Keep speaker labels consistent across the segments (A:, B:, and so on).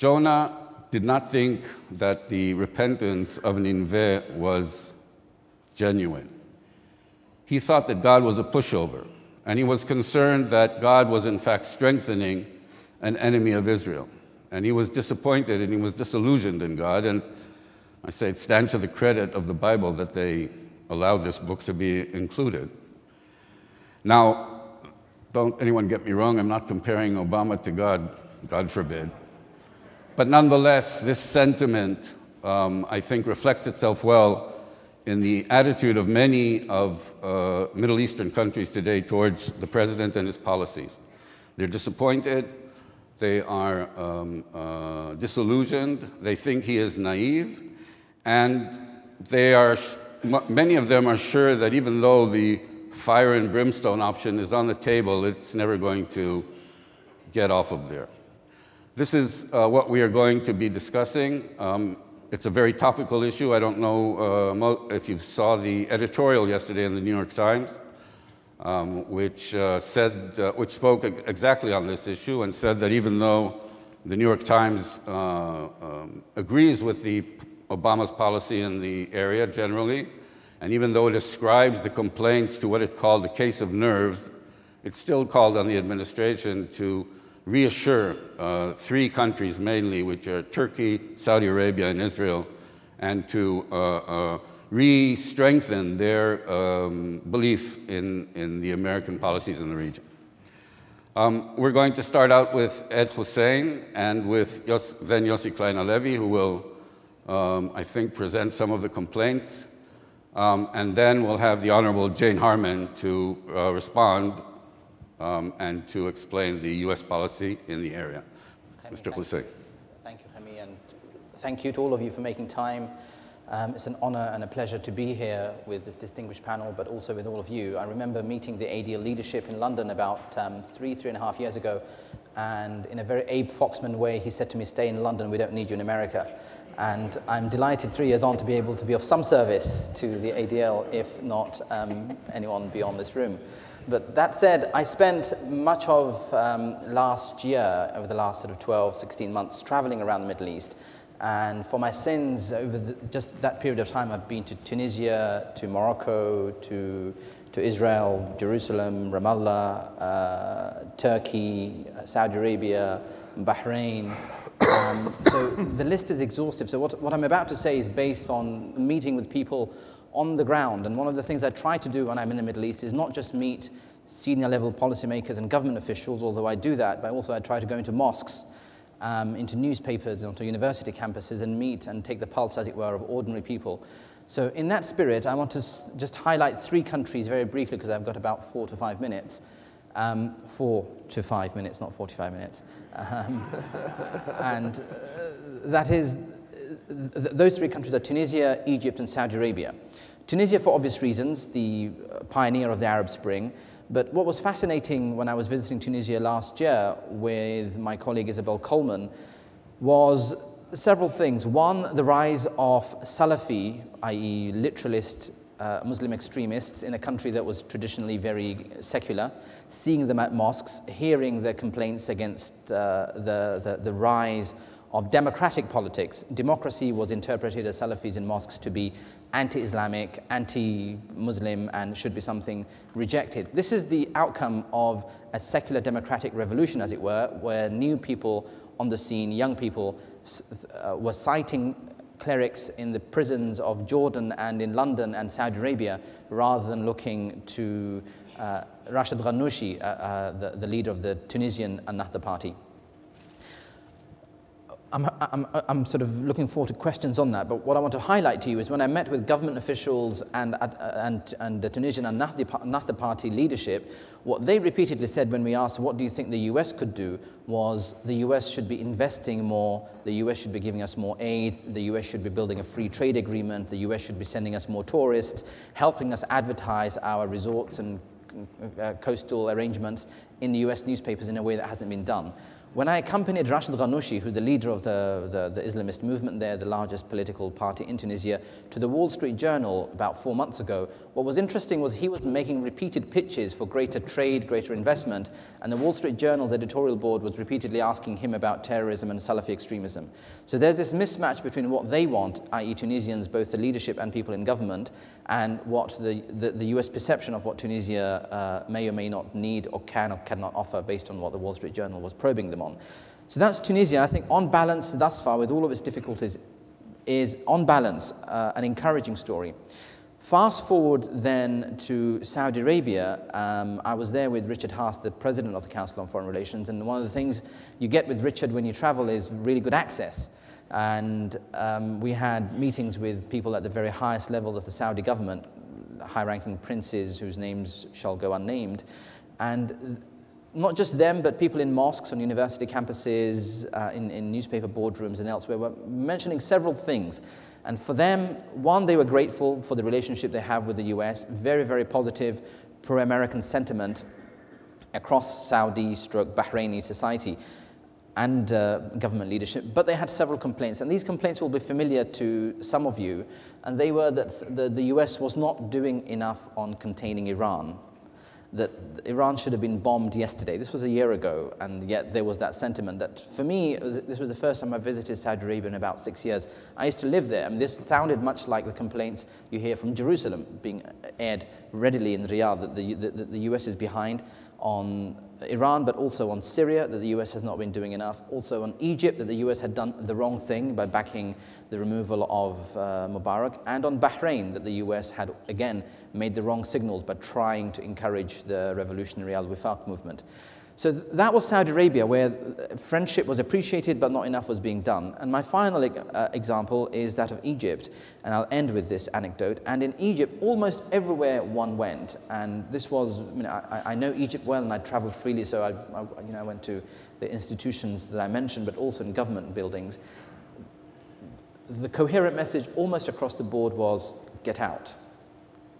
A: Jonah did not think that the repentance of Nineveh was genuine. He thought that God was a pushover, and he was concerned that God was in fact strengthening an enemy of Israel. And he was disappointed and he was disillusioned in God, and I say it stands to the credit of the Bible that they allowed this book to be included. Now, don't anyone get me wrong, I'm not comparing Obama to God, God forbid. But nonetheless, this sentiment, I think, reflects itself well in the attitude of many of Middle Eastern countries today towards the president and his policies. They're disappointed, they are disillusioned, they think he is naive, and many of them are sure that even though the fire and brimstone option is on the table, it's never going to get off of there. This is what we are going to be discussing. It's a very topical issue. I don't know if you saw the editorial yesterday in the New York Times, which spoke exactly on this issue and said that even though the New York Times agrees with Obama's policy in the area generally, and even though it ascribes the complaints to what it called the case of nerves, it still called on the administration to reassure three countries mainly, which are Turkey, Saudi Arabia, and Israel, and to re-strengthen their belief in the American policies in the region. We're going to start out with Ed Husain and with then Yossi Klein-Halevi, who will, I think, present some of the complaints. And then we'll have the Honorable Jane Harman to respond and to explain the U.S. policy in the area.
B: Chemi,
A: Mr. Husain.
B: Thank you, Chemi, and thank you to all of you for making time. It's an honor and a pleasure to be here with this distinguished panel, but also with all of you. I remember meeting the ADL leadership in London about three and a half years ago, and in a very Abe Foxman way, he said to me, "Stay in London, we don't need you in America." And I'm delighted 3 years on to be able to be of some service to the ADL, if not anyone beyond this room. But that said, I spent much of last year, over the last sort of 12, 16 months, traveling around the Middle East. And for my sins, over just that period of time, I've been to Tunisia, to Morocco, to Israel, Jerusalem, Ramallah, Turkey, Saudi Arabia, Bahrain. So the list is exhaustive. So what I'm about to say is based on meeting with people on the ground. And one of the things I try to do when I'm in the Middle East is not just meet senior level policymakers and government officials, although I do that, but also I try to go into mosques, into newspapers, onto university campuses and meet and take the pulse, as it were, of ordinary people. So in that spirit, I want to just highlight 3 countries very briefly, because I've got about 4 to 5 minutes. 4 to 5 minutes, not 45 minutes. And that is, those 3 countries are Tunisia, Egypt, and Saudi Arabia. Tunisia, for obvious reasons, the pioneer of the Arab Spring. But what was fascinating when I was visiting Tunisia last year with my colleague Isabel Coleman was several things. One, the rise of Salafi, i.e. literalist Muslim extremists in a country that was traditionally very secular, seeing them at mosques, hearing their complaints against the rise of democratic politics. Democracy was interpreted as Salafis in mosques to be anti-Islamic, anti-Muslim, and should be something rejected. This is the outcome of a secular democratic revolution, as it were, where new people on the scene, young people, were citing clerics in the prisons of Jordan and in London and Saudi Arabia, rather than looking to Rashid Ghannouchi, the leader of the Tunisian Ennahda party. I'm sort of looking forward to questions on that, but what I want to highlight to you is when I met with government officials and the Tunisian Ennahda party leadership, what they repeatedly said when we asked, what do you think the US could do, was the US should be investing more, the US should be giving us more aid, the US should be building a free trade agreement, the US should be sending us more tourists, helping us advertise our resorts and coastal arrangements in the US newspapers in a way that hasn't been done. When I accompanied Rashid Ghannouchi, who's the leader of the Islamist movement there, the largest political party in Tunisia, to the Wall Street Journal about 4 months ago, what was interesting was he was making repeated pitches for greater trade, greater investment, and the Wall Street Journal's editorial board was repeatedly asking him about terrorism and Salafi extremism. So there's this mismatch between what they want, i.e. Tunisians, both the leadership and people in government, and what the US perception of what Tunisia may or may not need or can or cannot offer based on what the Wall Street Journal was probing them on. So that's Tunisia. I think on balance, thus far, with all of its difficulties, is on balance an encouraging story. Fast forward then to Saudi Arabia. I was there with Richard Haas, the president of the Council on Foreign Relations, and one of the things you get with Richard when you travel is really good access. And we had meetings with people at the very highest levels of the Saudi government, high-ranking princes whose names shall go unnamed, and not just them, but people in mosques, on university campuses, in newspaper boardrooms and elsewhere were mentioning several things. And for them, one, they were grateful for the relationship they have with the US, very, very positive pro-American sentiment across Saudi/Bahraini society and government leadership, but they had several complaints. And these complaints will be familiar to some of you, and they were that the US was not doing enough on containing Iran, that Iran should have been bombed yesterday. This was a year ago, and yet there was that sentiment that, for me, this was the first time I visited Saudi Arabia in about 6 years. I used to live there, and this sounded much like the complaints you hear from Jerusalem being aired readily in Riyadh, that the US is behind on Iran, but also on Syria, that the US has not been doing enough. Also on Egypt, that the US had done the wrong thing by backing the removal of Mubarak. And on Bahrain, that the US had, again, made the wrong signals by trying to encourage the revolutionary al-Wifaq movement. So that was Saudi Arabia, where friendship was appreciated, but not enough was being done. And my final example is that of Egypt, and I'll end with this anecdote. And in Egypt, almost everywhere one went, and this was, I know Egypt well, and I traveled freely, so I went to the institutions that I mentioned, but also in government buildings. The coherent message almost across the board was, get out.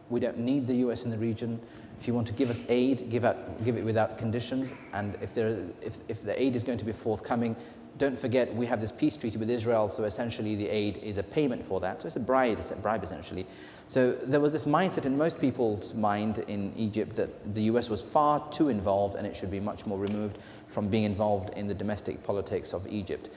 B: We don't need the US in the region. If you want to give us aid, give it without conditions. And if the aid is going to be forthcoming, don't forget we have this peace treaty with Israel, so essentially the aid is a payment for that. So it's a bribe essentially. So there was this mindset in most people's mind in Egypt that the US was far too involved and it should be much more removed from being involved in the domestic politics of Egypt.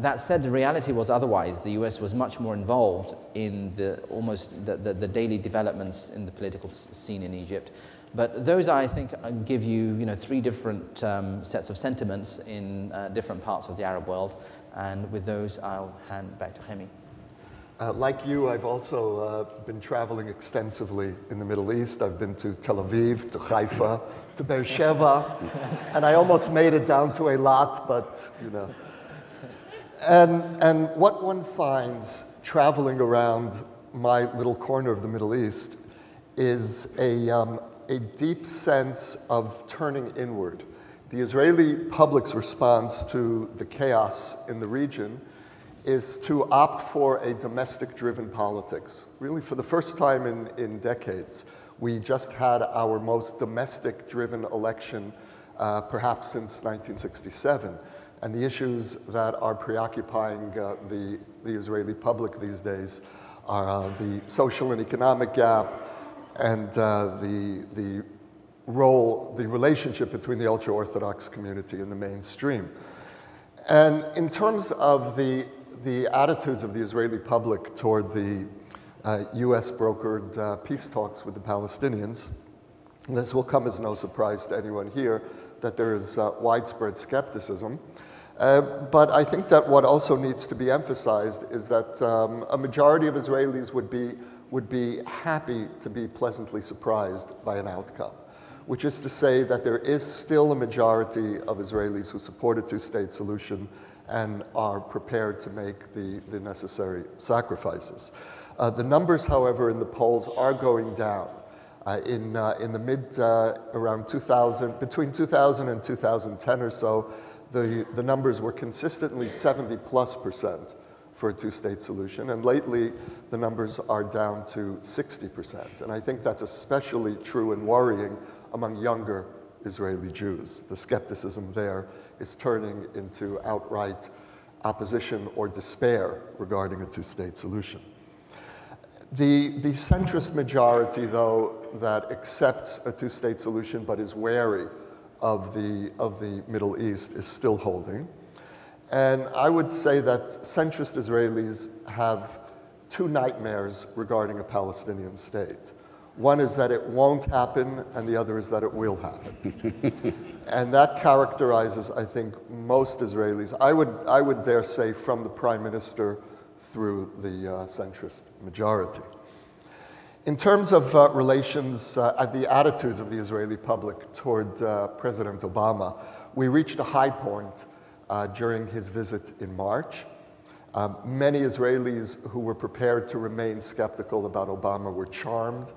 B: That said, the reality was otherwise. The US was much more involved in the daily developments in the political scene in Egypt. But those, I think, give you, three different sets of sentiments in different parts of the Arab world. And with those, I'll hand back to Chemi.
C: Like you, I've also been traveling extensively in the Middle East. I've been to Tel Aviv, to Haifa, to Beersheba, and I almost made it down to Eilat, but, And what one finds traveling around my little corner of the Middle East is a deep sense of turning inward. The Israeli public's response to the chaos in the region is to opt for a domestic-driven politics. Really, for the first time in decades, we just had our most domestic-driven election, perhaps since 1967. And the issues that are preoccupying the Israeli public these days are the social and economic gap and the relationship between the ultra-Orthodox community and the mainstream. And in terms of the attitudes of the Israeli public toward the US-brokered peace talks with the Palestinians, this will come as no surprise to anyone here that there is widespread skepticism. But I think that what also needs to be emphasized is that a majority of Israelis would be happy to be pleasantly surprised by an outcome, which is to say that there is still a majority of Israelis who support a two-state solution and are prepared to make the necessary sacrifices. The numbers, however, in the polls are going down. In the around 2000, between 2000 and 2010 or so, the numbers were consistently 70+% for a two-state solution, and lately the numbers are down to 60%. And I think that's especially true and worrying among younger Israeli Jews. The skepticism there is turning into outright opposition or despair regarding a two-state solution. The centrist majority, though, that accepts a two-state solution but is wary of the Middle East is still holding. And I would say that centrist Israelis have two nightmares regarding a Palestinian state. One is that it won't happen, and the other is that it will happen. And that characterizes, I think, most Israelis. I would dare say from the prime minister through the centrist majority. In terms of relations, the attitudes of the Israeli public toward President Obama, we reached a high point during his visit in March. Many Israelis who were prepared to remain skeptical about Obama were charmed.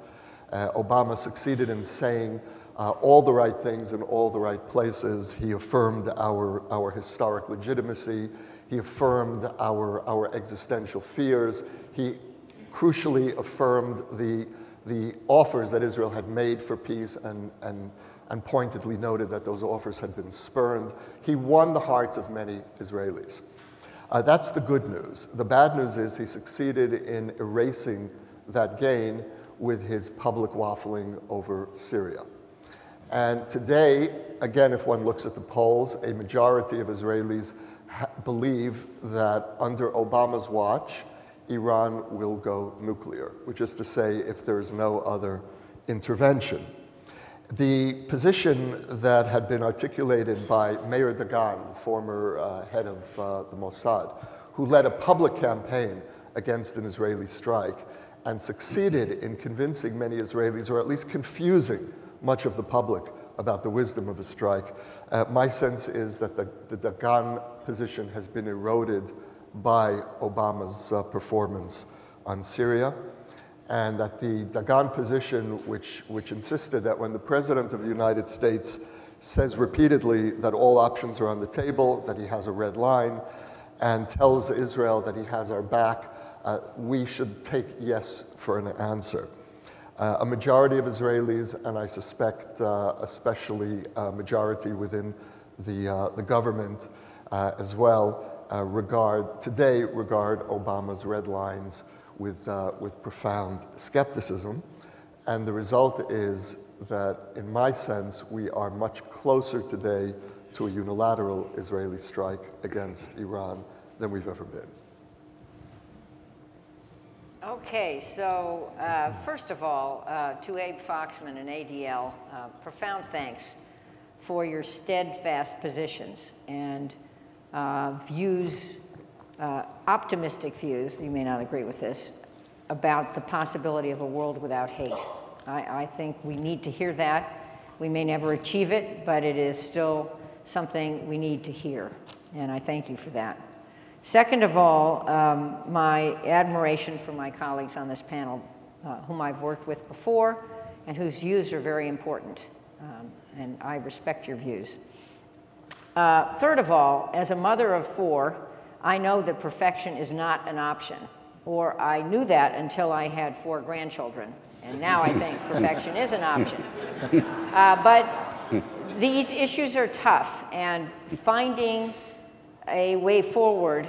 C: Obama succeeded in saying all the right things in all the right places. He affirmed our historic legitimacy. He affirmed our existential fears. He crucially affirmed the offers that Israel had made for peace and pointedly noted that those offers had been spurned. He won the hearts of many Israelis. That's the good news. The bad news is he succeeded in erasing that gain with his public waffling over Syria. And today, again, if one looks at the polls, a majority of Israelis believe that under Obama's watch, Iran will go nuclear, which is to say, if there is no other intervention. The position that had been articulated by Meir Dagan, former head of the Mossad, who led a public campaign against an Israeli strike and succeeded in convincing many Israelis, or at least confusing much of the public about the wisdom of a strike. My sense is that the Dagan position has been eroded by Obama's performance on Syria, and that the Dagan position, which insisted that when the President of the United States says repeatedly that all options are on the table, that he has a red line, and tells Israel that he has our back, we should take yes for an answer. A majority of Israelis, and I suspect especially a majority within the government as well, regard Obama's red lines with profound skepticism. And the result is that, in my sense, we are much closer today to a unilateral Israeli strike against Iran than we've ever been.
D: Okay, so first of all, to Abe Foxman and ADL, profound thanks for your steadfast positions and views, optimistic views, you may not agree with this, about the possibility of a world without hate. I think we need to hear that. We may never achieve it, but it is still something we need to hear, and I thank you for that. Second of all, my admiration for my colleagues on this panel, whom I've worked with before and whose views are very important, and I respect your views. Third of all, as a mother of 4, I know that perfection is not an option, or I knew that until I had 4 grandchildren, and now I think perfection is an option. But these issues are tough, and finding a way forward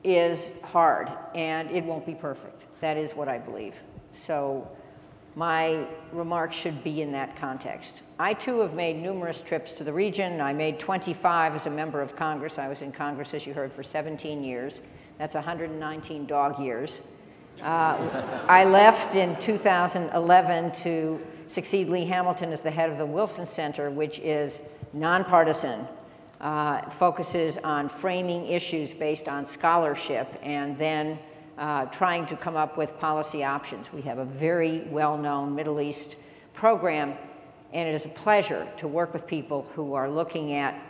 D: is hard, and it won't be perfect. That is what I believe. So my remarks should be in that context. I, too, have made numerous trips to the region. I made 25 as a member of Congress. I was in Congress, as you heard, for 17 years. That's 119 dog years. I left in 2011 to succeed Lee Hamilton as the head of the Wilson Center, which is nonpartisan, focuses on framing issues based on scholarship, and then trying to come up with policy options. We have a very well-known Middle East program, and it is a pleasure to work with people who are looking at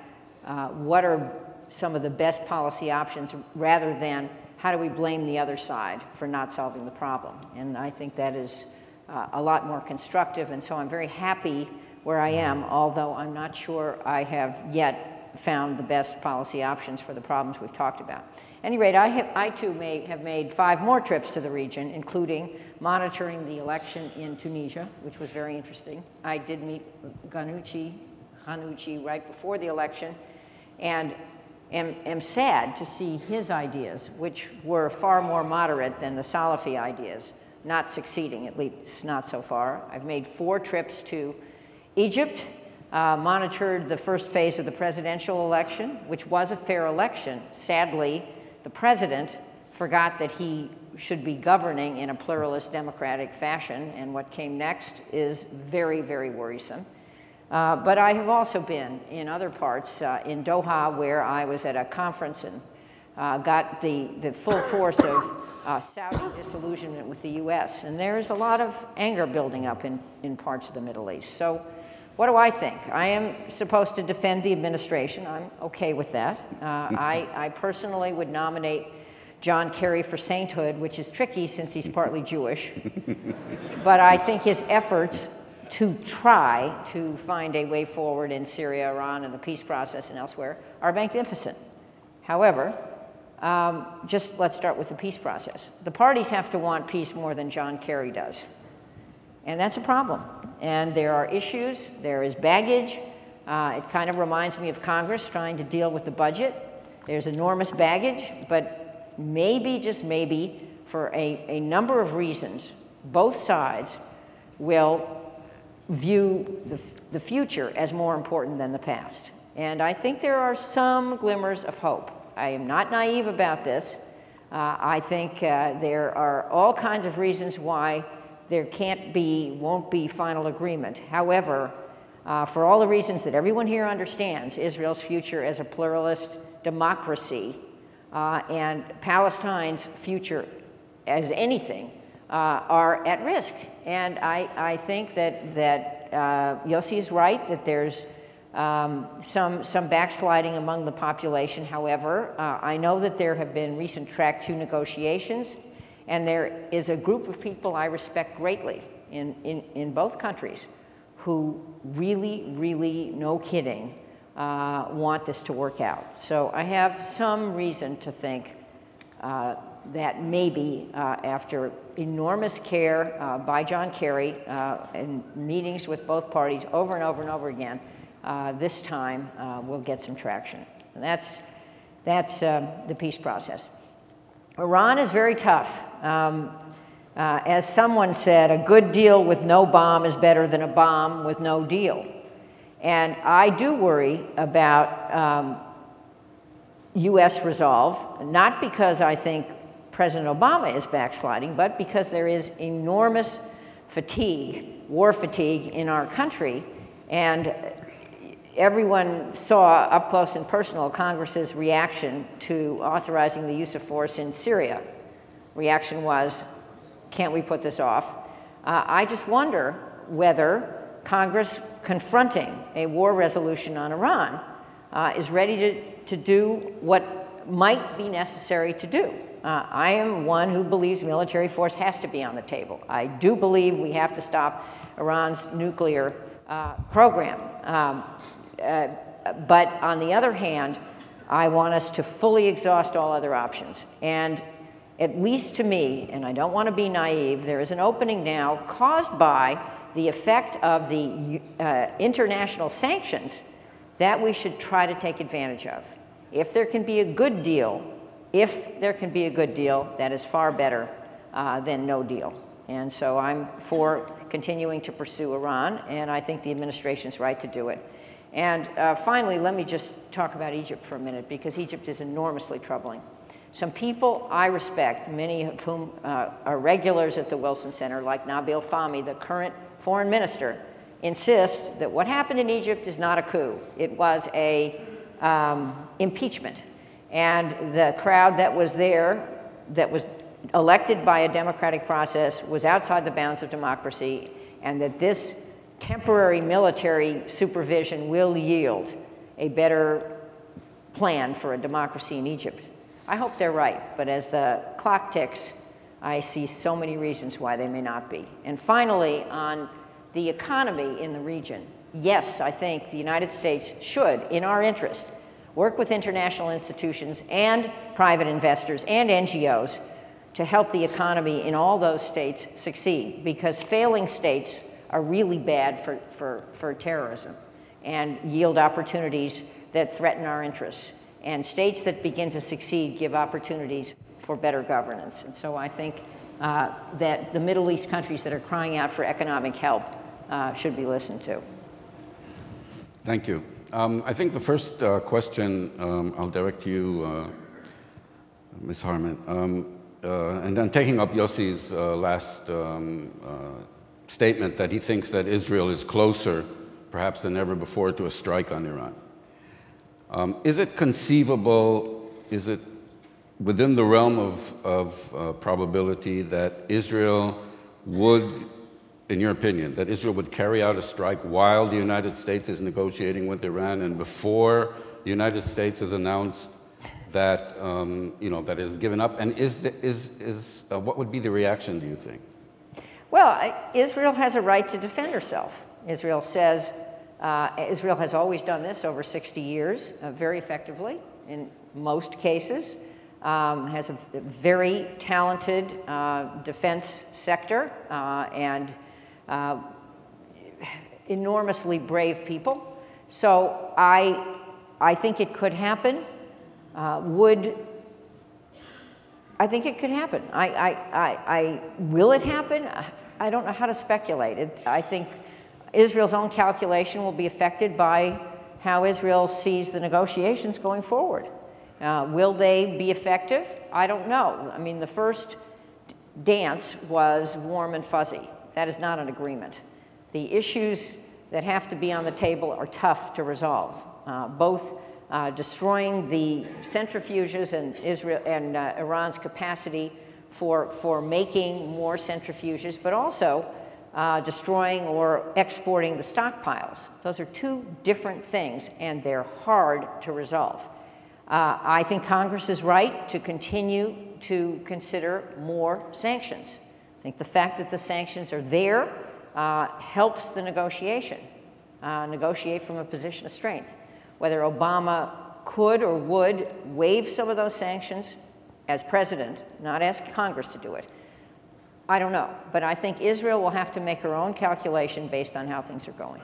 D: what are some of the best policy options rather than how do we blame the other side for not solving the problem. And I think that is a lot more constructive, and so I'm very happy where I am, although I'm not sure I have yet found the best policy options for the problems we've talked about. At any rate, I too have made 5 more trips to the region, including monitoring the election in Tunisia, which was very interesting. I did meet Ghannouchi right before the election, and am sad to see his ideas, which were far more moderate than the Salafi ideas, not succeeding, at least not so far. I've made 4 trips to Egypt, monitored the first phase of the presidential election, which was a fair election. Sadly, the president forgot that he should be governing in a pluralist democratic fashion, and what came next is very, very worrisome. But I have also been in other parts, in Doha, where I was at a conference and got the full force of Saudi disillusionment with the US. And there is a lot of anger building up in parts of the Middle East. So what do I think? I am supposed to defend the administration. I'm okay with that. I personally would nominate John Kerry for sainthood, which is tricky since he's partly Jewish. But I think his efforts to try to find a way forward in Syria, Iran, and the peace process and elsewhere are magnificent. However, just let's start with the peace process. The parties have to want peace more than John Kerry does. And that's a problem. And there are issues, there is baggage. It kind of reminds me of Congress trying to deal with the budget. There's enormous baggage, but maybe, just maybe, for a number of reasons, both sides will view the future as more important than the past. And I think there are some glimmers of hope. I am not naive about this. I think there are all kinds of reasons why there won't be final agreement. However, for all the reasons that everyone here understands, Israel's future as a pluralist democracy and Palestine's future as anything are at risk. And I think that Yossi is right, that there's some backsliding among the population. However, I know that there have been recent Track 2 negotiations, and there is a group of people I respect greatly in both countries who really, really, no kidding, want this to work out. So I have some reason to think that maybe after enormous care by John Kerry and meetings with both parties over and over and over again, this time we'll get some traction. And that's the peace process. Iran is very tough. As someone said, a good deal with no bomb is better than a bomb with no deal. And I do worry about US resolve, not because I think President Obama is backsliding, but because there is enormous fatigue, war fatigue in our country. And everyone saw up close and personal Congress's reaction to authorizing the use of force in Syria. Reaction was, can't we put this off? I just wonder whether Congress confronting a war resolution on Iran is ready to do what might be necessary to do. I am one who believes military force has to be on the table. I do believe we have to stop Iran's nuclear program. But on the other hand, I want us to fully exhaust all other options. And at least to me, and I don't want to be naive, there is an opening now caused by the effect of the international sanctions that we should try to take advantage of. If there can be a good deal, that is far better than no deal. And so I'm for continuing to pursue Iran, and I think the administration's right to do it. And finally, let me just talk about Egypt for a minute, because Egypt is enormously troubling. Some people I respect, many of whom are regulars at the Wilson Center, like Nabil Fahmy, the current foreign minister, insist that what happened in Egypt is not a coup. It was a impeachment. And the crowd that was there, that was elected by a democratic process, was outside the bounds of democracy, and that this temporary military supervision will yield a better plan for a democracy in Egypt. I hope they're right, but as the clock ticks, I see so many reasons why they may not be. And finally, on the economy in the region, yes, I think the United States should, in our interest, work with international institutions and private investors and NGOs to help the economy in all those states succeed, because failing states are really bad for terrorism and yield opportunities that threaten our interests. And states that begin to succeed give opportunities for better governance. And so I think that the Middle East countries that are crying out for economic help should be listened to.
A: Thank you. I think the first question I'll direct to you, Ms. Harman. And then taking up Yossi's last statement that he thinks that Israel is closer, perhaps than ever before, to a strike on Iran. Is it conceivable, is it within the realm of probability that Israel would, in your opinion, that Israel would carry out a strike while the United States is negotiating with Iran and before the United States has announced that, that it has given up? And what would be the reaction, do you think?
D: Well, Israel has a right to defend herself. Israel says, Israel has always done this over 60 years very effectively in most cases, has a very talented defense sector and enormously brave people. So I think it could happen. I think it could happen. Will it happen? I don't know how to speculate. I think Israel's own calculation will be affected by how Israel sees the negotiations going forward. Will they be effective? I don't know. I mean, the first dance was warm and fuzzy. That is not an agreement. The issues that have to be on the table are tough to resolve, both destroying the centrifuges and Iran's capacity for making more centrifuges, but also destroying or exporting the stockpiles. Those are two different things, and they're hard to resolve. I think Congress is right to continue to consider more sanctions. I think the fact that the sanctions are there helps the negotiation, negotiate from a position of strength. Whether Obama could or would waive some of those sanctions as president, not ask Congress to do it, I don't know. But I think Israel will have to make her own calculation based on how things are going.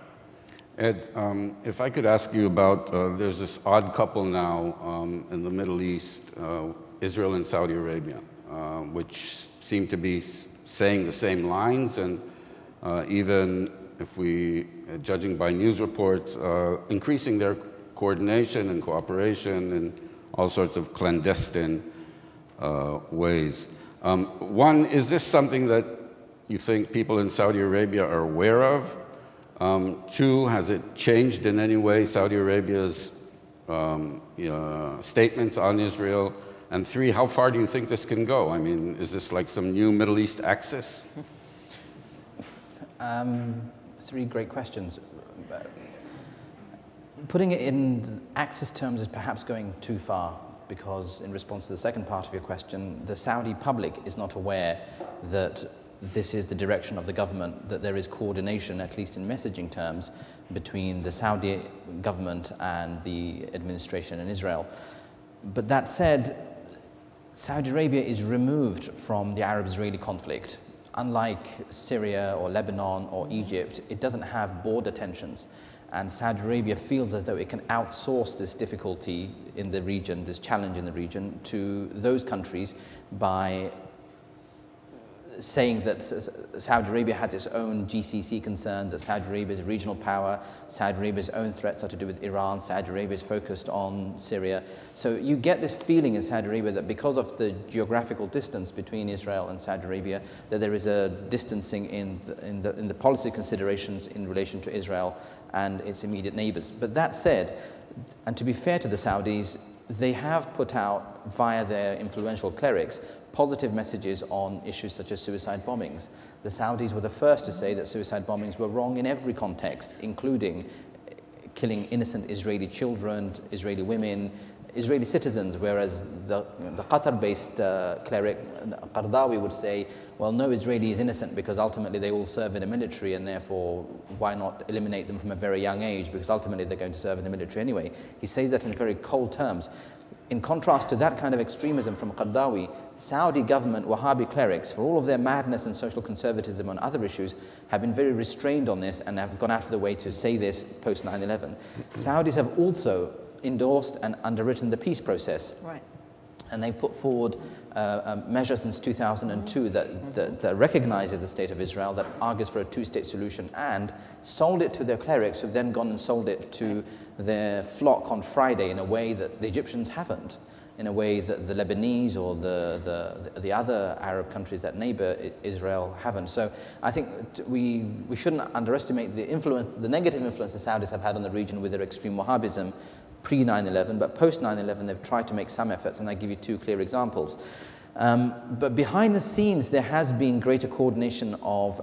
A: Ed, if I could ask you about, there's this odd couple now in the Middle East, Israel and Saudi Arabia, which seem to be saying the same lines, and even if we, judging by news reports, increasing their coordination and cooperation in all sorts of clandestine ways. One, is this something that you think people in Saudi Arabia are aware of? Two, has it changed in any way Saudi Arabia's statements on Israel? And three, how far do you think this can go? I mean, is this like some new Middle East axis?
B: Three great questions. Putting it in axis terms is perhaps going too far, because in response to the second part of your question, the Saudi public is not aware that this is the direction of the government, that there is coordination, at least in messaging terms, between the Saudi government and the administration in Israel. But that said, Saudi Arabia is removed from the Arab-Israeli conflict. Unlike Syria or Lebanon or Egypt, it doesn't have border tensions. And Saudi Arabia feels as though it can outsource this difficulty in the region, this challenge in the region, to those countries by saying that Saudi Arabia has its own GCC concerns, that Saudi Arabia is a regional power, Saudi Arabia's own threats are to do with Iran, Saudi Arabia is focused on Syria. So you get this feeling in Saudi Arabia that because of the geographical distance between Israel and Saudi Arabia, that there is a distancing in the policy considerations in relation to Israel and its immediate neighbors. But that said, and to be fair to the Saudis, they have put out, via their influential clerics, positive messages on issues such as suicide bombings. The Saudis were the first to say that suicide bombings were wrong in every context, including killing innocent Israeli children, Israeli women, Israeli citizens, whereas the Qatar-based cleric, Qardawi, would say, well, no Israeli is innocent because ultimately they all serve in the military, and therefore why not eliminate them from a very young age, because ultimately they're going to serve in the military anyway. He says that in very cold terms. In contrast to that kind of extremism from Qardawi, Saudi government Wahhabi clerics, for all of their madness and social conservatism on other issues, have been very restrained on this and have gone out of the way to say this post 9/11. Saudis have also endorsed and underwritten the peace process.
D: Right.
B: And they've put forward measures since 2002 that recognizes the state of Israel, that argues for a two-state solution, and sold it to their clerics, who've then gone and sold it to their flock on Friday in a way that the Egyptians haven't, in a way that the Lebanese or the other Arab countries that neighbor Israel haven't. So I think we shouldn't underestimate the influence, the negative influence the Saudis have had on the region with their extreme Wahhabism pre-9/11, but post-9/11 they've tried to make some efforts, and I give you two clear examples. But behind the scenes there has been greater coordination of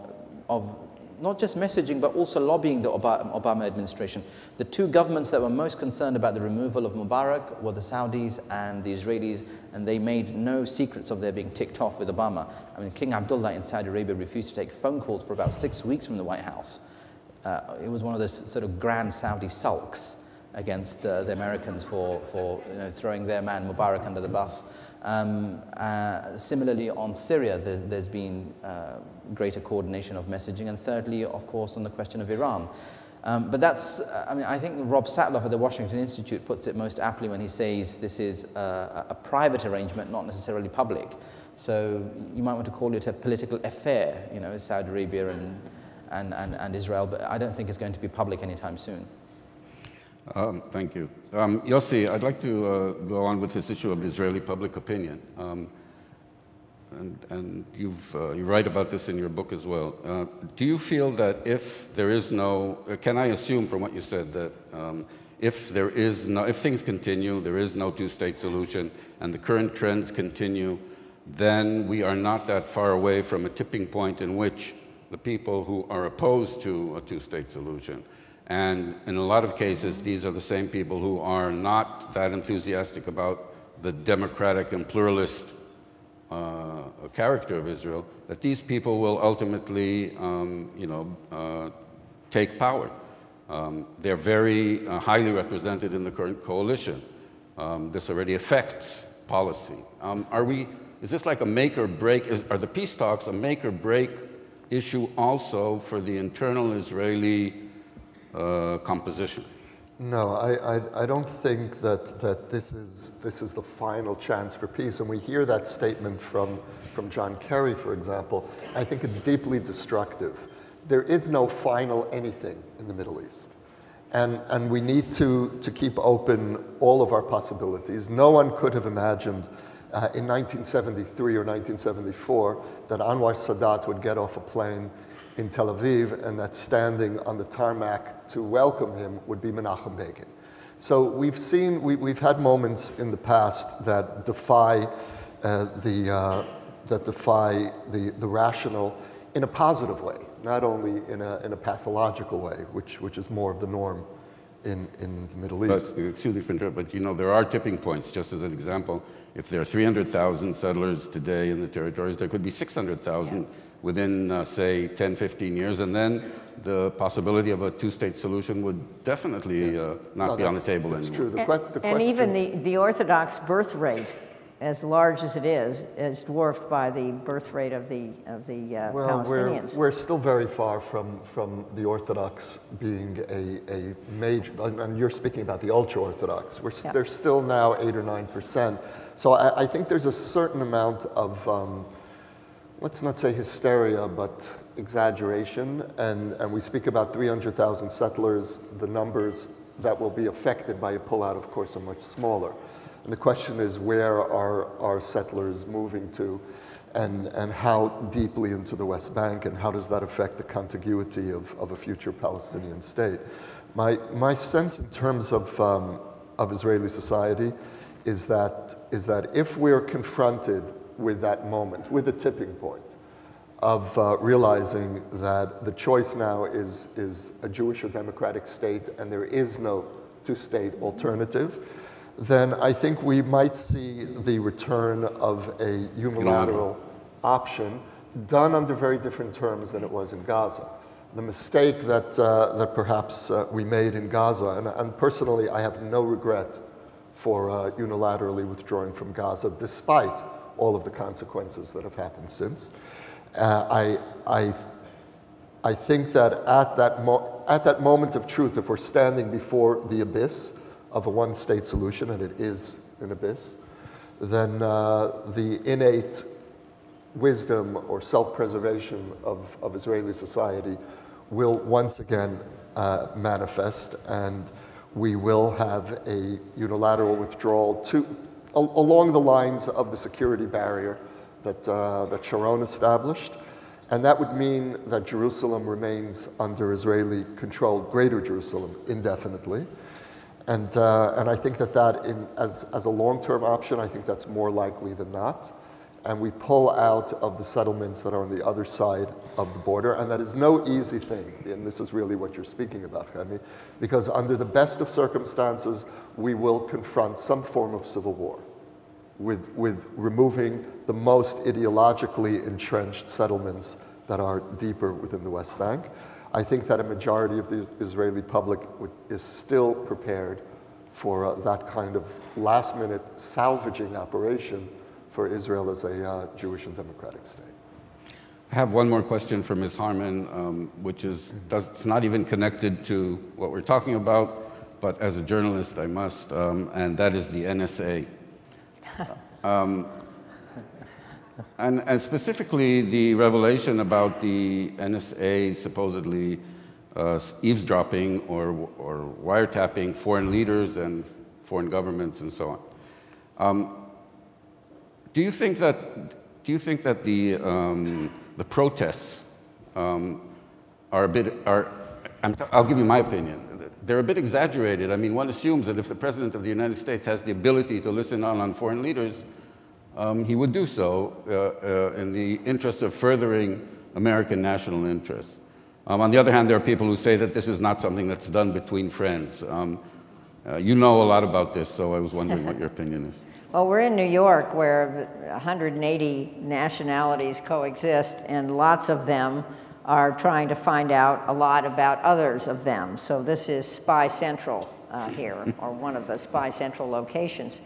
B: not just messaging, but also lobbying the Obama administration. The two governments that were most concerned about the removal of Mubarak were the Saudis and the Israelis, and they made no secrets of their being ticked off with Obama. I mean, King Abdullah in Saudi Arabia refused to take phone calls for about 6 weeks from the White House. It was one of those sort of grand Saudi sulks against the Americans for throwing their man Mubarak under the bus. Similarly, on Syria, there's been greater coordination of messaging, and thirdly, of course, on the question of Iran. But that's, I mean, I think Rob Satloff at the Washington Institute puts it most aptly when he says this is a private arrangement, not necessarily public. So you might want to call it a political affair, Saudi Arabia and Israel, but I don't think it's going to be public anytime soon.
A: Thank you. Yossi, I'd like to go on with this issue of Israeli public opinion. And you write about this in your book as well. Do you feel that if there is no, can I assume from what you said that if things continue, there is no two-state solution, and the current trends continue, then we are not that far away from a tipping point in which the people who are opposed to a two-state solution, and in a lot of cases, these are the same people who are not that enthusiastic about the democratic and pluralist character of Israel, that these people will ultimately, take power. They're very highly represented in the current coalition. This already affects policy. Is this like a make or break? Are the peace talks a make or break issue also for the internal Israeli composition?
C: No, I don't think that this is the final chance for peace. And we hear that statement from John Kerry, for example. I think it's deeply destructive. There is no final anything in the Middle East. And we need to keep open all of our possibilities. No one could have imagined in 1973 or 1974 that Anwar Sadat would get off a plane in Tel Aviv, and that standing on the tarmac to welcome him would be Menachem Begin. So we've had moments in the past that defy the rational in a positive way, not only in a pathological way, which is more of the norm in the Middle East.
A: Excuse me for interrupting, but there are tipping points. Just as an example, if there are 300,000 settlers today in the territories, there could be 600,000 within, say, 10, 15 years, and then the possibility of a two-state solution would definitely not be on the table anymore.
C: That's true.
D: And even the Orthodox birth rate, as large as it is dwarfed by the birth rate of the Palestinians.
C: We're still very far from the Orthodox being a major, and you're speaking about the ultra-Orthodox. They're still now 8 or 9%. So I think there's a certain amount of, let's not say hysteria, but exaggeration. And we speak about 300,000 settlers. The numbers that will be affected by a pullout, of course, are much smaller. And the question is, where are our settlers moving to, and how deeply into the West Bank, and how does that affect the contiguity of a future Palestinian state? My sense in terms of Israeli society is that if we're confronted with that moment, with the tipping point of realizing that the choice now is a Jewish or democratic state, and there is no two-state alternative, then I think we might see the return of a unilateral option done under very different terms than it was in Gaza. The mistake that, that perhaps we made in Gaza, and personally I have no regret for unilaterally withdrawing from Gaza, despite all of the consequences that have happened since. I think that at that moment of truth, if we're standing before the abyss of a one-state solution, and it is an abyss, then the innate wisdom or self-preservation of Israeli society will once again manifest, and we will have a unilateral withdrawal along the lines of the security barrier that Sharon established. And that would mean that Jerusalem remains under Israeli control, Greater Jerusalem, indefinitely. And I think that as a long-term option, I think that's more likely than not. And we pull out of the settlements that are on the other side of the border. And that is no easy thing. And this is really what you're speaking about, Chemi, because under the best of circumstances, we will confront some form of civil war with removing the most ideologically entrenched settlements that are deeper within the West Bank. I think that a majority of the Israeli public is still prepared for that kind of last-minute salvaging operation for Israel as a Jewish and democratic state.
A: I have one more question for Ms. Harman, which is, it's not even connected to what we're talking about, but as a journalist I must, and that is the NSA. And specifically the revelation about the NSA supposedly eavesdropping or wiretapping foreign leaders and foreign governments and so on. Do you think that the protests are a bit, I'll give you my opinion, they're a bit exaggerated. I mean, one assumes that if the President of the United States has the ability to listen on foreign leaders, he would do so in the interest of furthering American national interests. On the other hand, there are people who say that this is not something that's done between friends. You know a lot about this, so I was wondering what your opinion is.
D: Well, we're in New York where 180 nationalities coexist, and lots of them are trying to find out a lot about others of them. So this is Spy Central here, or one of the Spy Central locations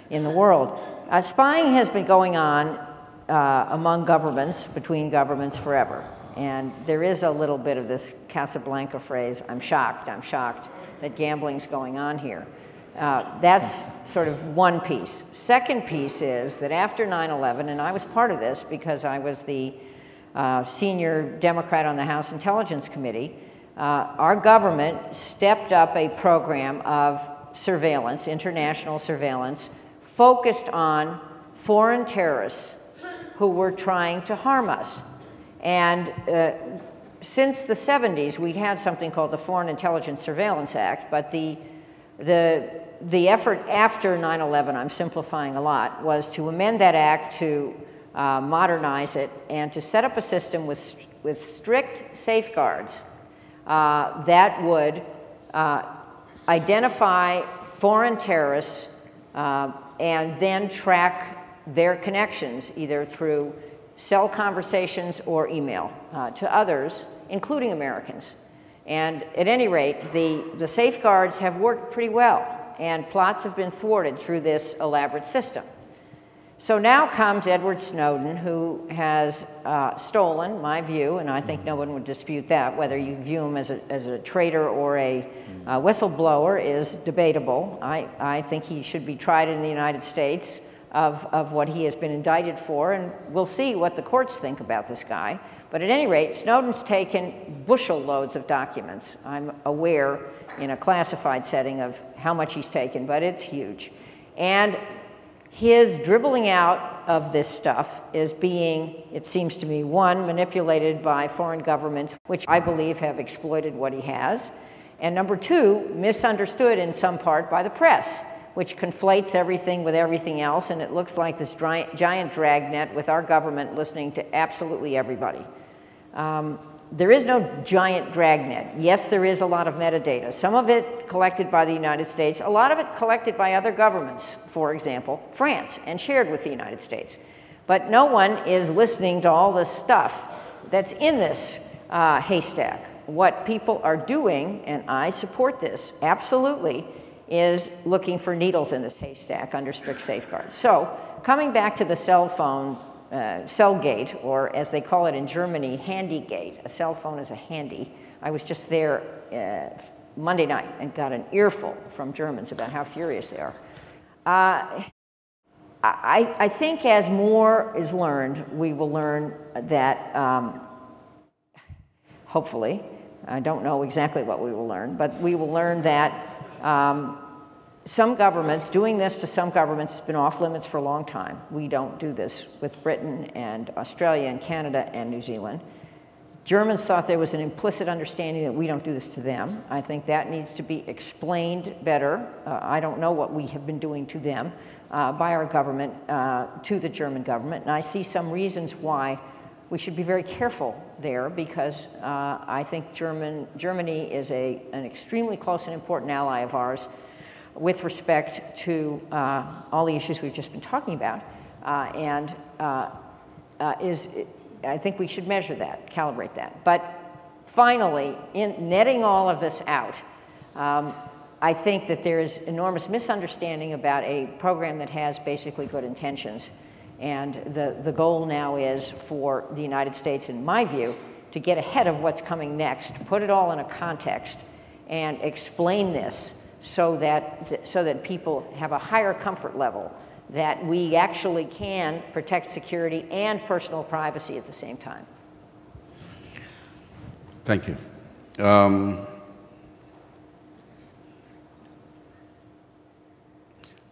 D: in the world. Spying has been going on among governments, between governments forever. And there is a little bit of this Casablanca phrase, I'm shocked that gambling's going on here. That's sort of one piece. Second piece is that after 9/11, and I was part of this because I was the senior Democrat on the House Intelligence Committee, our government stepped up a program of surveillance, international surveillance, focused on foreign terrorists who were trying to harm us. And since the 70s, we'd had something called the Foreign Intelligence Surveillance Act, but the effort after 9/11, I'm simplifying a lot, was to amend that act to modernize it and to set up a system with strict safeguards that would identify foreign terrorists and then track their connections either through cell conversations or email to others, including Americans. And at any rate, the safeguards have worked pretty well, and plots have been thwarted through this elaborate system. So now comes Edward Snowden, who has stolen my view, and I think no one would dispute that. Whether you view him as a traitor or a whistleblower is debatable. I think he should be tried in the United States of what he has been indicted for, and we'll see what the courts think about this guy. But at any rate, Snowden's taken bushel loads of documents. I'm aware in a classified setting of how much he's taken, but it's huge. And his dribbling out of this stuff is being, it seems to me, one, manipulated by foreign governments, which I believe have exploited what he has, and number two, misunderstood in some part by the press, which conflates everything with everything else, and it looks like this giant dragnet with our government listening to absolutely everybody. there is no giant dragnet. Yes, there is a lot of metadata, some of it collected by the United States, a lot of it collected by other governments, for example, France, and shared with the United States. But no one is listening to all this stuff that's in this haystack. What people are doing, and I support this absolutely, is looking for needles in this haystack under strict safeguards. So coming back to the cell phone, Cellgate, or as they call it in Germany, Handygate. A cell phone is a handy. I was just there Monday night and got an earful from Germans about how furious they are. I think as more is learned, we will learn that, hopefully, I don't know exactly what we will learn, but we will learn that some governments, doing this to some governments has been off limits for a long time. We don't do this with Britain and Australia and Canada and New Zealand. Germans thought there was an implicit understanding that we don't do this to them. I think that needs to be explained better. I don't know what we have been doing to them by our government to the German government, and I see some reasons why we should be very careful there, because I think Germany is an extremely close and important ally of ours with respect to all the issues we've just been talking about, I think we should measure that, calibrate that. But finally, in netting all of this out, I think that there is enormous misunderstanding about a program that has basically good intentions. And the goal now is for the United States, in my view, to get ahead of what's coming next, put it all in a context, and explain this so that people have a higher comfort level that we actually can protect security and personal privacy at the same time.
A: Thank you.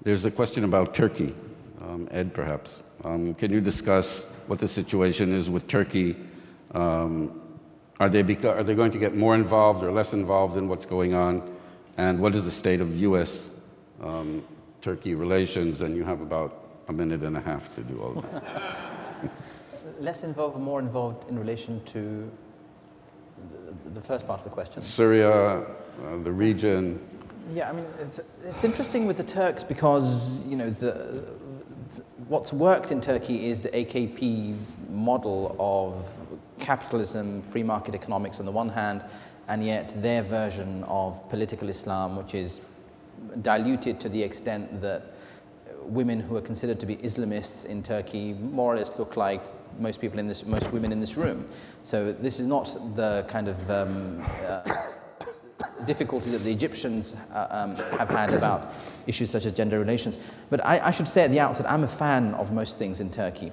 A: There's a question about Turkey. Ed, perhaps. Can you discuss what the situation is with Turkey? Are they going to get more involved or less involved in what's going on? And what is the state of U.S.-Turkey relations? And you have about a minute and a half to do all of that.
B: Less involved or more involved in relation to the first part of the question?
A: Syria, the region.
B: Yeah, I mean, it's interesting with the Turks because, you know, what's worked in Turkey is the AKP's model of capitalism, free market economics on the one hand, and yet their version of political Islam, which is diluted to the extent that women who are considered to be Islamists in Turkey more or less look like most women in this room. So this is not the kind of difficulty that the Egyptians have had about issues such as gender relations. But I should say at the outset, I'm a fan of most things in Turkey.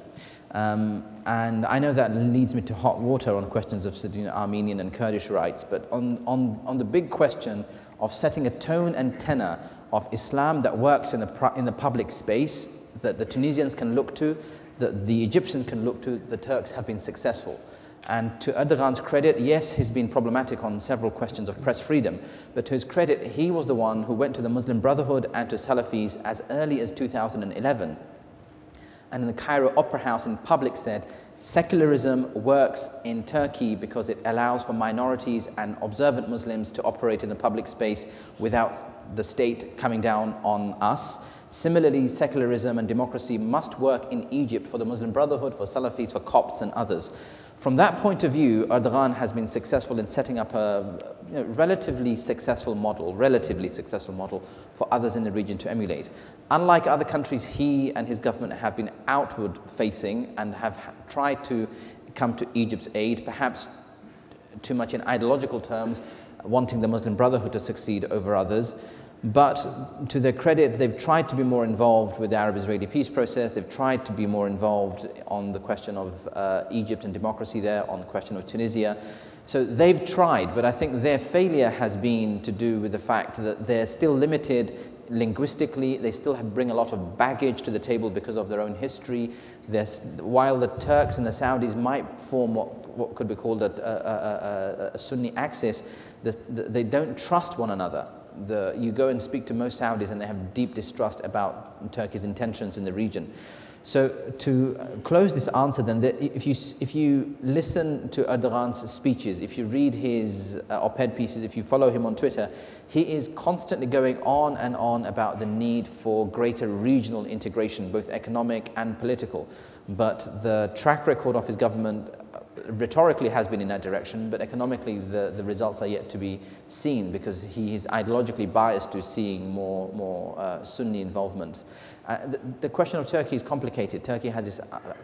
B: And I know that leads me to hot water on questions of Armenian and Kurdish rights, but on the big question of setting a tone and tenor of Islam that works in the public space, that the Tunisians can look to, that the Egyptians can look to, the Turks have been successful. And to Erdogan's credit, yes, he's been problematic on several questions of press freedom, but to his credit, he was the one who went to the Muslim Brotherhood and to Salafis as early as 2011. And in the Cairo Opera House in public said, secularism works in Turkey because it allows for minorities and observant Muslims to operate in the public space without the state coming down on us. Similarly, secularism and democracy must work in Egypt for the Muslim Brotherhood, for Salafis, for Copts and others. From that point of view, Erdogan has been successful in setting up a relatively successful model for others in the region to emulate. Unlike other countries, he and his government have been outward-facing and have tried to come to Egypt's aid, perhaps too much in ideological terms, wanting the Muslim Brotherhood to succeed over others. But to their credit, they've tried to be more involved with the Arab-Israeli peace process. They've tried to be more involved on the question of Egypt and democracy there, on the question of Tunisia. So they've tried, but I think their failure has been to do with the fact that they're still limited linguistically. They still bring a lot of baggage to the table because of their own history. While the Turks and the Saudis might form what could be called a Sunni axis, they don't trust one another. You go and speak to most Saudis and they have deep distrust about Turkey's intentions in the region. So to close this answer then, if you listen to Erdogan's speeches, if you read his op-ed pieces, if you follow him on Twitter, he is constantly going on and on about the need for greater regional integration, both economic and political. But the track record of his government rhetorically has been in that direction, but economically the results are yet to be seen because he is ideologically biased to seeing more Sunni involvement. The question of Turkey is complicated. Turkey has its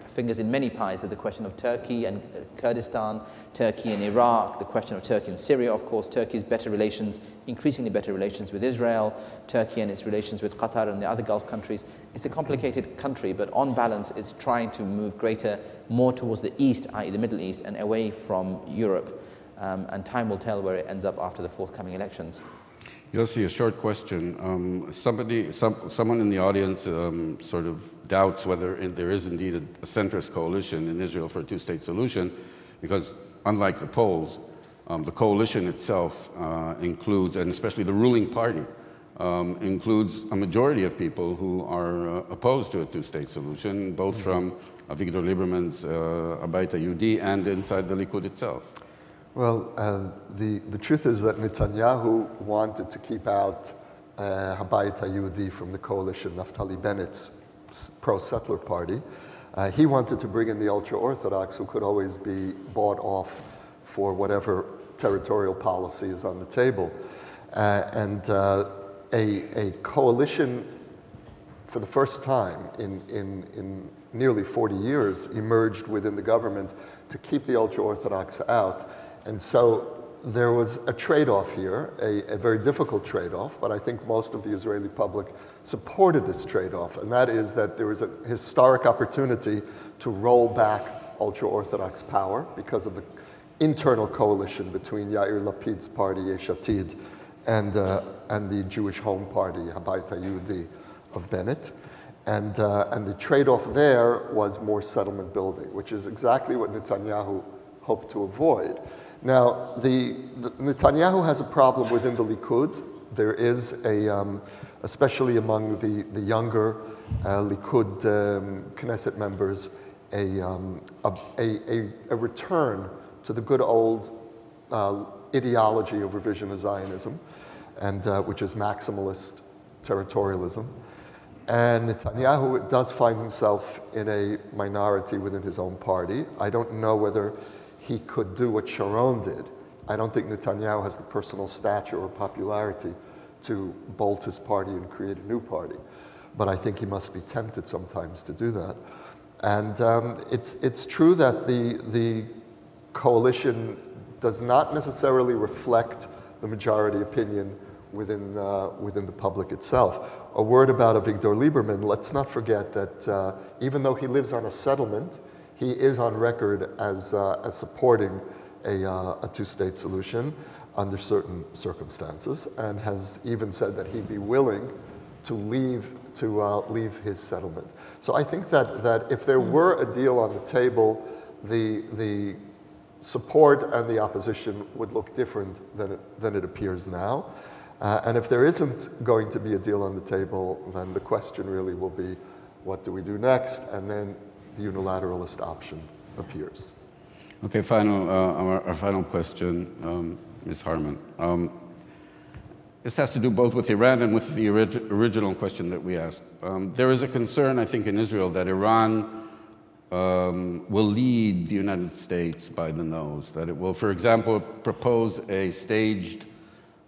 B: fingers in many pies. There's the question of Turkey and Kurdistan, Turkey and Iraq, the question of Turkey and Syria, of course, Turkey's better relations, increasingly better relations with Israel, Turkey and its relations with Qatar and the other Gulf countries. It's a complicated country, but on balance, it's trying to move more towards the East, i.e. the Middle East, and away from Europe. And time will tell where it ends up after the forthcoming elections.
A: Yossi, a short question. Someone in the audience sort of doubts whether there is indeed a centrist coalition in Israel for a two-state solution, because unlike the polls, the coalition itself includes, and especially the ruling party, includes a majority of people who are opposed to a two-state solution, both from Avigdor Lieberman's Abait HaYehudi and inside the Likud itself.
C: Well, the truth is that Netanyahu wanted to keep out Abait HaYehudi from the coalition, Naftali Bennett's pro-settler party. He wanted to bring in the ultra-Orthodox, who could always be bought off for whatever territorial policy is on the table. And a coalition, for the first time in nearly 40 years, emerged within the government to keep the ultra-Orthodox out. And so there was a trade-off here, a very difficult trade-off, but I think most of the Israeli public supported this trade-off, and that is that there was a historic opportunity to roll back ultra-Orthodox power because of the internal coalition between Yair Lapid's party, Yesh Atid, and the Jewish Home Party, Abait HaYehudi of Bennett. And the trade-off there was more settlement building, which is exactly what Netanyahu hoped to avoid. Now, Netanyahu has a problem within the Likud. There is especially among the younger Likud Knesset members, a return to the good old ideology of revisionist Zionism, and which is maximalist territorialism. And Netanyahu does find himself in a minority within his own party. I don't know whether he could do what Sharon did. I don't think Netanyahu has the personal stature or popularity to bolt his party and create a new party. But I think he must be tempted sometimes to do that. And it's true that the coalition does not necessarily reflect the majority opinion within the public itself. A word about Avigdor Lieberman, let's not forget that even though he lives on a settlement, he is on record as supporting a two-state solution under certain circumstances, and has even said that he'd be willing to leave his settlement. So I think that if there were a deal on the table, the support and the opposition would look different than it appears now. And if there isn't going to be a deal on the table, then the question really will be, what do we do next? And then the unilateralist option appears.
A: Okay, our final question, Ms. Harman. This has to do both with Iran and with the original question that we asked. There is a concern, I think, in Israel that Iran will lead the United States by the nose, that it will, for example, propose a staged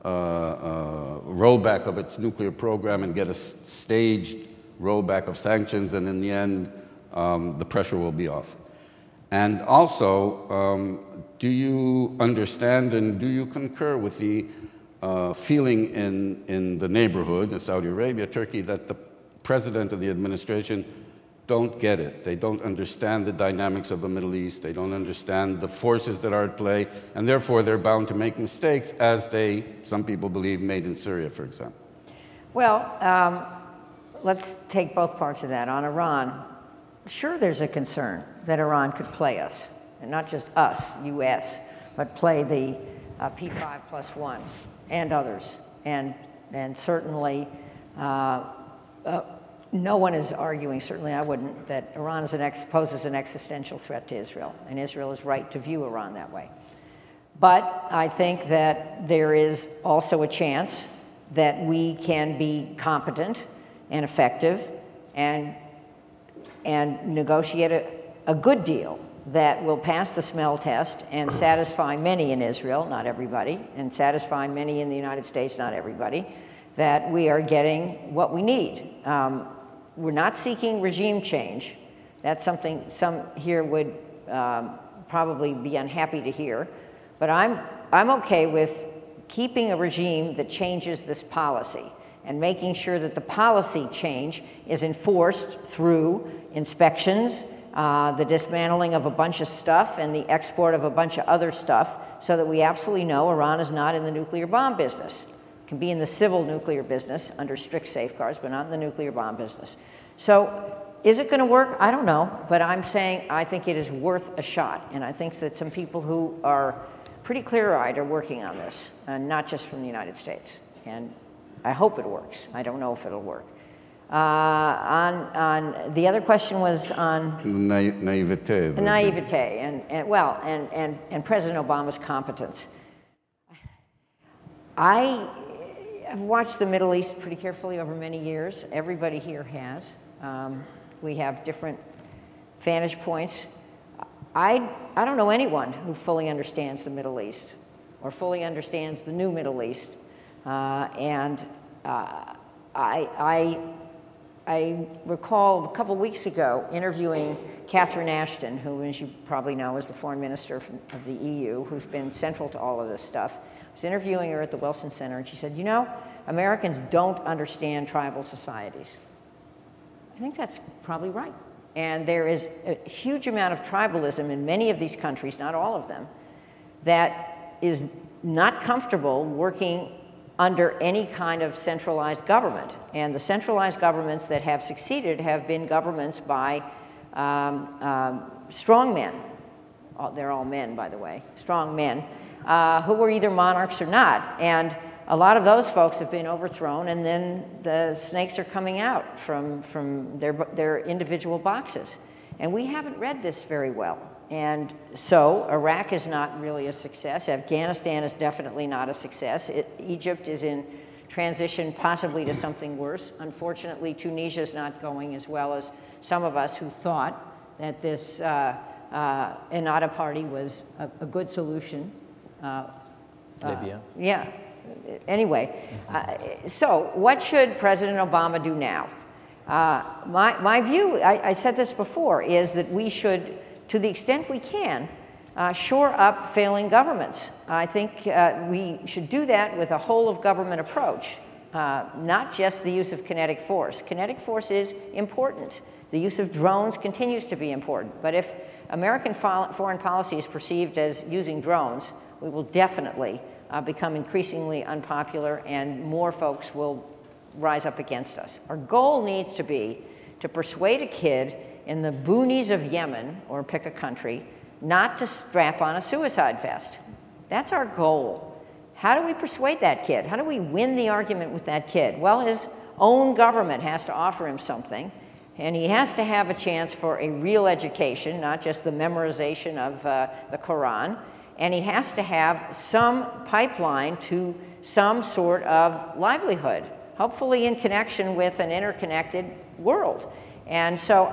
A: rollback of its nuclear program and get a staged rollback of sanctions, and in the end, the pressure will be off. And also, do you understand and do you concur with the feeling in the neighborhood, in Saudi Arabia, Turkey, that the president and the administration don't get it? They don't understand the dynamics of the Middle East. They don't understand the forces that are at play, and therefore they're bound to make mistakes, as some people believe, made in Syria, for example.
D: Well, let's take both parts of that. On Iran, sure, there's a concern that Iran could play us, and not just us, U.S., but play the no one is arguing, certainly I wouldn't, that Iran poses an existential threat to Israel, and Israel is right to view Iran that way. But I think that there is also a chance that we can be competent and effective and negotiate a good deal that will pass the smell test and satisfy many in Israel, not everybody, and satisfy many in the United States, not everybody, that we are getting what we need. We're not seeking regime change. That's something some here would probably be unhappy to hear. But I'm okay with keeping a regime that changes this policy and making sure that the policy change is enforced through inspections, the dismantling of a bunch of stuff and the export of a bunch of other stuff, so that we absolutely know Iran is not in the nuclear bomb business. It can be in the civil nuclear business under strict safeguards, but not in the nuclear bomb business. So is it going to work? I don't know, but I'm saying I think it is worth a shot, and I think that some people who are pretty clear-eyed are working on this, and not just from the United States. And I hope it works. I don't know if it'll work. On the other question was on
A: naivete.
D: Naivete and President Obama's competence. I have watched the Middle East pretty carefully over many years. Everybody here has. We have different vantage points. I don't know anyone who fully understands the Middle East or fully understands the new Middle East. I recall a couple weeks ago interviewing Catherine Ashton, who, as you probably know, is the foreign minister of the EU, who's been central to all of this stuff. I was interviewing her at the Wilson Center, and she said, you know, Americans don't understand tribal societies. I think that's probably right. And there is a huge amount of tribalism in many of these countries, not all of them, that is not comfortable working under any kind of centralized government. And the centralized governments that have succeeded have been governments by strong men. They're all men, by the way, strong men, who were either monarchs or not. And a lot of those folks have been overthrown, and then the snakes are coming out from their individual boxes. And we haven't read this very well. And so Iraq is not really a success. Afghanistan is definitely not a success. Egypt is in transition possibly to something worse. Unfortunately, Tunisia is not going as well as some of us who thought that this Ennahda party was a good solution.
B: Libya.
D: Yeah. Anyway, so what should President Obama do now? My view, I said this before, is that we should, to the extent we can, shore up failing governments. I think we should do that with a whole-of-government approach, not just the use of kinetic force. Kinetic force is important. The use of drones continues to be important. But if American foreign policy is perceived as using drones, we will definitely become increasingly unpopular, and more folks will rise up against us. Our goal needs to be to persuade a kid in the boonies of Yemen, or pick a country, not to strap on a suicide vest. That's our goal. How do we persuade that kid? How do we win the argument with that kid? Well, his own government has to offer him something, and he has to have a chance for a real education, not just the memorization of the Quran. And he has to have some pipeline to some sort of livelihood, hopefully in connection with an interconnected world. And so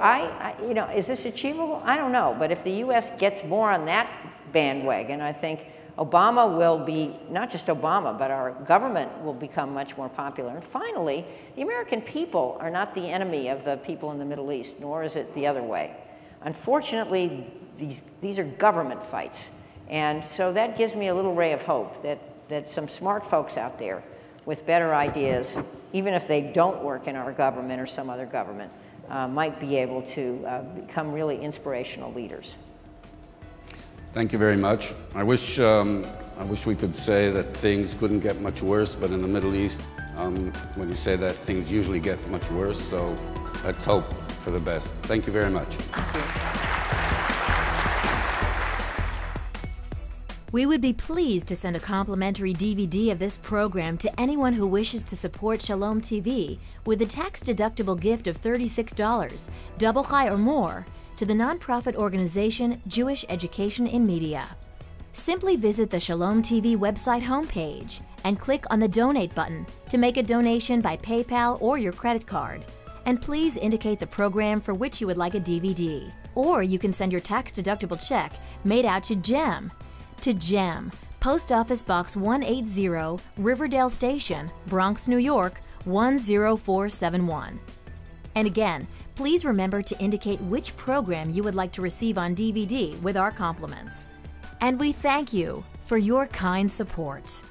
D: you know, is this achievable? I don't know. But if the U.S. gets more on that bandwagon, I think Obama will be, not just Obama, but our government will become much more popular. And finally, the American people are not the enemy of the people in the Middle East, nor is it the other way. Unfortunately, these are government fights. And so that gives me a little ray of hope that some smart folks out there with better ideas, even if they don't work in our government or some other government, might be able to become really inspirational leaders.
A: Thank you very much. I wish we could say that things couldn't get much worse, but in the Middle East, when you say that, things usually get much worse, so let's hope for the best. Thank you very much.
D: Thank you.
E: We would be pleased to send a complimentary DVD of this program to anyone who wishes to support Shalom TV with a tax-deductible gift of $36, double high or more, to the nonprofit organization Jewish Education in Media. Simply visit the Shalom TV website homepage and click on the Donate button to make a donation by PayPal or your credit card. And please indicate the program for which you would like a DVD. Or you can send your tax-deductible check made out to GEM. To GEM, Post Office Box 180, Riverdale Station, Bronx, New York, 10471. And again, please remember to indicate which program you would like to receive on DVD with our compliments. And we thank you for your kind support.